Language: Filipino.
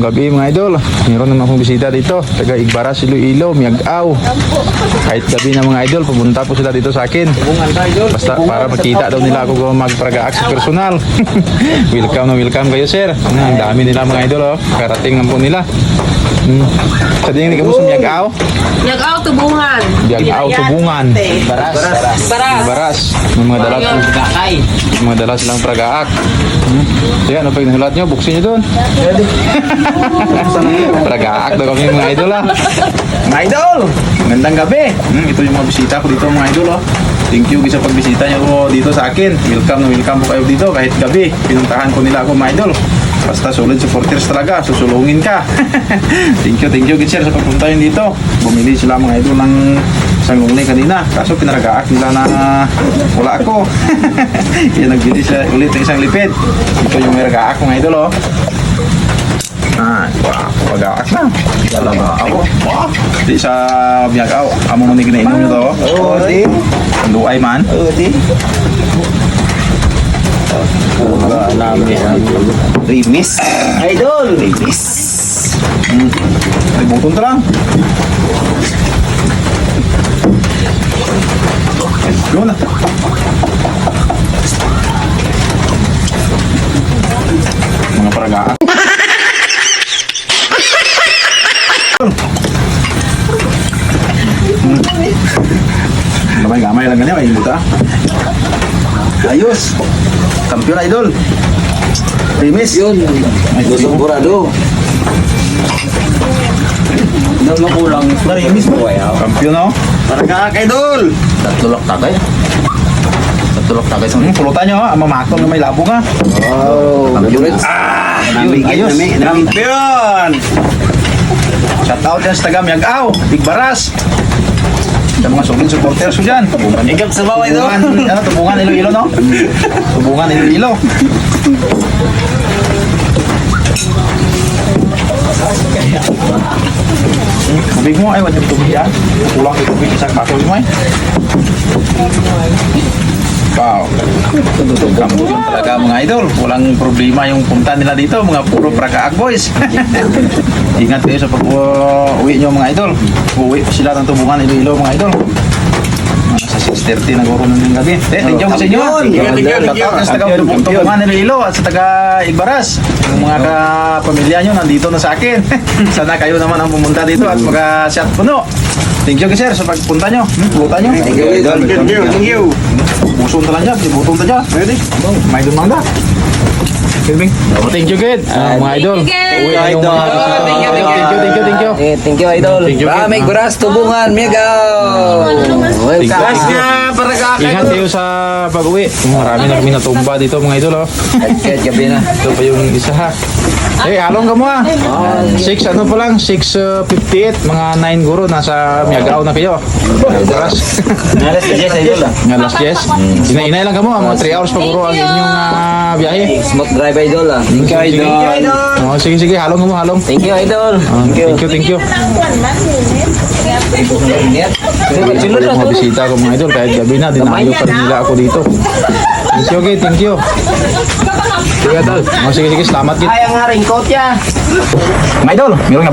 gabi mga idol. Meron naman akong bisita dito. Taga Igbaras, Iloilo, Miag-aw. Kahit gabi na mga idol, pumunta po sila dito sa akin. Basta para makita daw nila ako kung magpragaak sa personal. welcome kayo sir. Ang dami nila mga idol oh. Karating na po nila. Sa din ka mo sa Miag-aw? Miag-aw, Tubungan. Miag-aw, Tubungan. Baras. May mga dala mga dala silang pragaak. Sige, ano pag nahulat nyo? Buksin nyo doon. Pragaak daw kami mga idol ah. Mga idol! Magandang gabi. Ito yung mga bisita ko dito mga idol oh. Thank you sa pagbisita nyo dito sa akin. Welcome po kayo dito kahit gabi. Pinuntahan ko nila ako mga idol. Basta solid supporters talaga. Susulungin ka. Thank you good sir sa pagpunta yun dito. Bumili sila mga idol ng isang lunglay kanina. Kaso pinaragaak nila na wala ako. Kaya nagbili siya ulit ng isang lipid. Ito yung may ragaak mga idol oh. Pagaak na. Talaga ako. Di sa Miag-aw. Amo mo ni ginainom nyo to. Oo, di. Luay man. Oo, di. Namin Rimis. Idol. Rimis. Ay, butong lang. Yun na. Mga paragaan. Gamay lang ganyan, may buta. Ayos. Kampiyon idol. Rimis. Yun. Gusong burado. Nang makulang. Rimis mo. Kampiyon no? Parang idol. Tatulok tagay. Tatulok tagay sa Pulutan nyo, mamakon na may labong ha. Oh, kampiyon. Ayos. Kampiyon. Shout out yan sa taga Miag-aw, Igbaras. Sa mga solid supporters ko dyan. Ikap sa bawah ito. Tubungan Iloilo no? Tubungan Iloilo. Tubig mo ay, wala yung tubig yan. Kulang yung tubig isang baso mo ay. Wow. Kamu talaga mga idol. Walang problema yung punta nila dito. Mga puro pragaak boys. Ingat kayo sa pag-uwi nyo mga idol. Uwi pa sila ng Tubungan Iloilo mga idol. Sa 6:30 nag-uro na ng gabi. Thank you sa inyo. Tatawag sa taga Tubungan Iloilo at sa taga Igbaras. Yung mga kapamilya nyo nandito na sa akin. Sana kayo naman ang pumunta dito at mag-shot puno. Thank you sir sa pagpunta nyo. Pupunta nyo. Thank you. Buson talang dyan. Butong ta dyan. Ready? May dumang da. Thank you kid. Mga idol. Uwi na yung mga Thank you. Thank you idol. Thank you, Kid. May Guras Tubungan Miag-aw. Welcome. Ingat kayo sa pag-uwi. Marami na kami natumba dito mga idol. Kahit gabi na. Ito pa yung isa ha. Eh, halong ka mo ha. 6 ano pa lang, 6:58, mga 9 guro, nasa Miag-aw na kayo. Bukas. Alas 10 idol ah. Nga last yes. Inay lang ka mo, mga 3 hours pa guro ang inyong biyahe. Smooth drive idol ah. Thank you idol. Oh, sige, halong ka mo, halong. Thank you idol. Thank you. Ito yung mga bisita ko mga idol, kahit gabi na, dinayo pa rin nila ako dito. Thank you. Sige, idol. Sige, salamat kid. Ay, ang haring coat ya. Mga idol, meron na po.